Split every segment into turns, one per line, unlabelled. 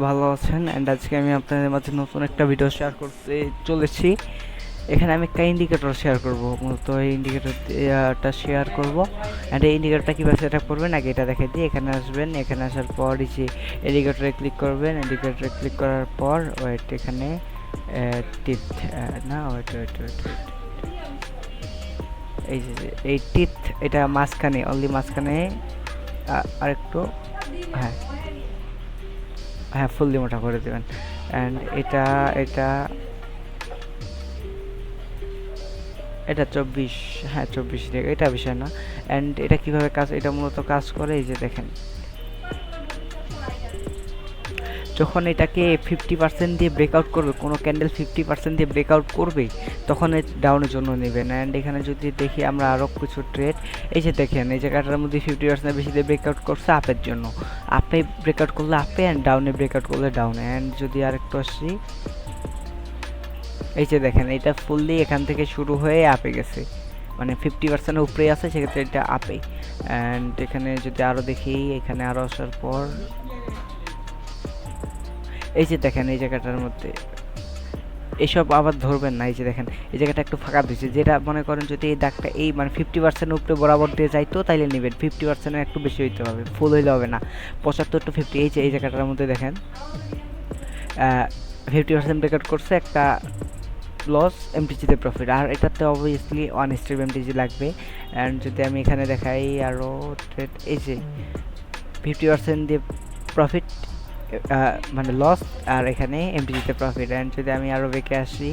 ভালো আছেন। অ্যান্ড আজকে আমি আপনাদের মাঝে নতুন একটা ভিডিও শেয়ার করতে চলেছি। এখানে আমি একটা ইন্ডিকেটর শেয়ার করব, মূলত এই ইন্ডিকেটরটা শেয়ার করব। অ্যান্ড এই ইন্ডিকেটরটা কীভাবে সেট আপ করবেন আগে এটা দেখে দিই। এখানে আসবেন, এখানে আসার পর এই যে ইন্ডিকেটরে ক্লিক করবেন। ইন্ডিকেটরে ক্লিক করার পর ওয়েট, এখানে টিথ না ওয়েট ওয়েট ওয়েট ওয়েট এই যে এই টিথ, এটা মাঝখানে, অনলি মাঝখানে আরেকটু, হ্যাঁ হ্যাঁ ফুললি মোটা করে দেবেন। অ্যান্ড এটা এটা এটা 24, হ্যাঁ 24 এটা বিষয় না। অ্যান্ড এটা কিভাবে কাজ, এটা মূলত কাজ করে এই যে দেখেন, যখন এটাকে 50% দিয়ে ব্রেকআউট করবে, কোনো ক্যান্ডেল 50% দিয়ে ব্রেকআউট করবে, তখন ডাউনের জন্য নেবেন। অ্যান্ড এখানে যদি দেখি আমরা আরও কিছু ট্রেড, এই যে দেখেন এই জায়গাটার মধ্যে 50% বেশি দিয়ে ব্রেকআউট করছে আপের জন্য, আপে ব্রেকআউট করলে আপে, অ্যান্ড ডাউনে ব্রেকআউট করলে ডাউনে। অ্যান্ড যদি আরেকটু আসি, এই যে দেখেন এটা ফুললি এখান থেকে শুরু হয়ে আপে গেছে, মানে 50%-এর উপরে আছে, সেক্ষেত্রে এটা আপে। অ্যান্ড এখানে যদি আরও দেখি, এখানে আরও আসার পর এই যে দেখেন এই জায়গাটার মধ্যে এসব আবার ধরবেন না। এই যে দেখেন এই জায়গাটা একটু ফাঁকা দিচ্ছে, যেটা মনে করেন যদি এই দাগটা এই মানে 50% উপরে বরাবর দিয়ে যাইতো তাইলে নেবেন, 50%-এর একটু বেশি হইতে হবে, ফুল হইলে হবে না। 75 to 50, এই যে এই জায়গাটার মধ্যে দেখেন 50% ব্রেকআউট করছে, একটা লস, এমটিজিতে প্রফিট, আর এটাতে অবভিয়াসলি 1 স্টেপ এমটিজি লাগবে। অ্যান্ড যদি আমি এখানে দেখাই আরও ট্রেড, এই যে 50% দিয়ে প্রফিট মানে লস, আর এখানে এমটিজিতে প্রফিট। অ্যান্ড যদি আমি আরও বেঁকে আসি,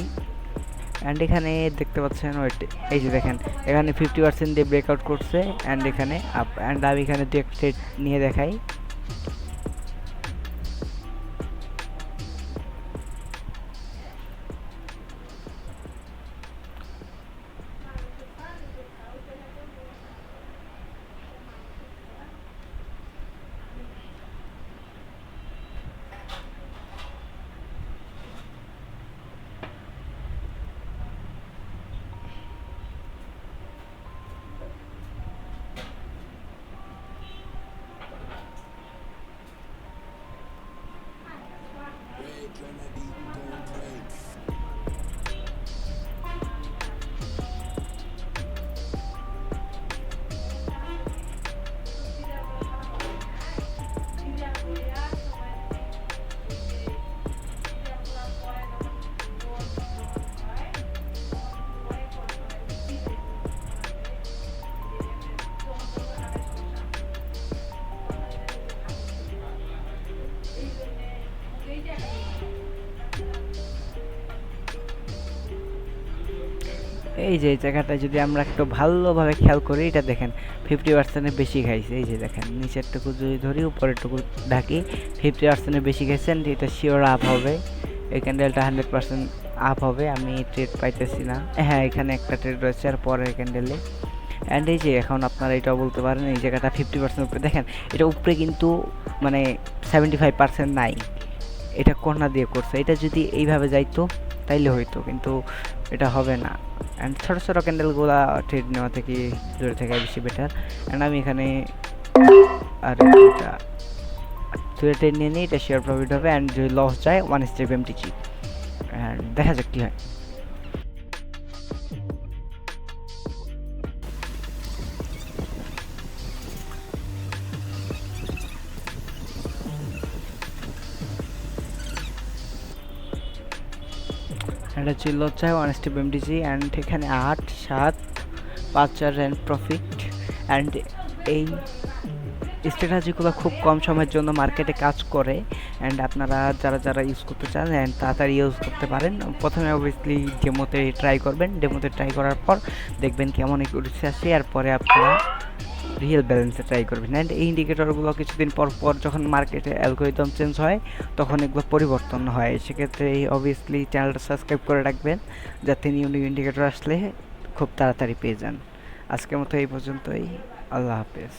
অ্যান্ড এখানে দেখতে পাচ্ছেন ওয়েট, এই যে দেখেন এখানে 50% দিয়ে ব্রেকআউট করছে, অ্যান্ড এখানে আপ। অ্যান্ড আমি এখানে দু একটা ট্রেড নিয়ে দেখাই। এই যে এই জায়গাটা যদি আমরা একটু ভালোভাবে খেয়াল করি, এটা দেখেন 50%-এর বেশি খাইছে। এই যে দেখেন নিচেরটুকু যদি ধরি, উপরেরটুকু ঢাকি, 50%-এর বেশি খাইছেন, এটা শিওর আপ হবে। এই ক্যান্ডেলটা 100% আপ হবে। আমি ট্রেড পাইতেছি না, হ্যাঁ এখানে একটা ট্রেড রয়েছে আর পরের ক্যান্ডেলে। অ্যান্ড এই যে এখন আপনারা এটাও বলতে পারেন এই জায়গাটা 50% উপরে, দেখেন এটা উপরে কিন্তু মানে 75% নাই, এটা কর্নার দিয়ে করছে। এটা যদি এইভাবে যাইতো তাইলে হইতো, কিন্তু এটা হবে না। অ্যান্ড ছোটো ছোটো ক্যান্ডেলগুলা ট্রেড নেওয়া থেকে দূরে থেকে বেশি বেটার। অ্যান্ড আমি এখানে আর এটা দুটো ট্রেড নিয়ে নিই, এটা শেয়ার প্রফিট হবে। অ্যান্ড যদি লস যায় 1 স্টেপ এমটিজি। অ্যান্ড দেখা যাক কী হয়। এটা ছিল হচ্ছে 1 স্টেপ এমডিজি। অ্যান্ড এখানে 8, 7, 5, 4 র্যান্ড প্রফিট। অ্যান্ড এই স্ট্র্যাটেজিগুলো খুব কম সময়ের জন্য মার্কেটে কাজ করে। অ্যান্ড আপনারা যারা যারা ইউজ করতে চান অ্যান্ড তাড়াতাড়ি ইউজ করতে পারেন। প্রথমে অবভিয়াসলি ডেমোতে ট্রাই করবেন, ডেমোতে ট্রাই করার পর দেখবেন কেমন একুরেসি আসে, আর পরে আপনারা রিয়েল ব্যালেন্সে ট্রাই করবেন। অ্যান্ড এই ইন্ডিকেটরগুলো কিছুদিন পর পর যখন মার্কেটে অ্যালগোরিদম চেঞ্জ হয় তখন এগুলো পরিবর্তন হয়। সেক্ষেত্রে এই অবভিয়াসলি চ্যানেলটা সাবস্ক্রাইব করে রাখবেন, যাতে নিউ নিউ ইন্ডিকেটর আসলে খুব তাড়াতাড়ি পেয়ে যান। আজকের মতো এই পর্যন্তই, আল্লাহ হাফেজ।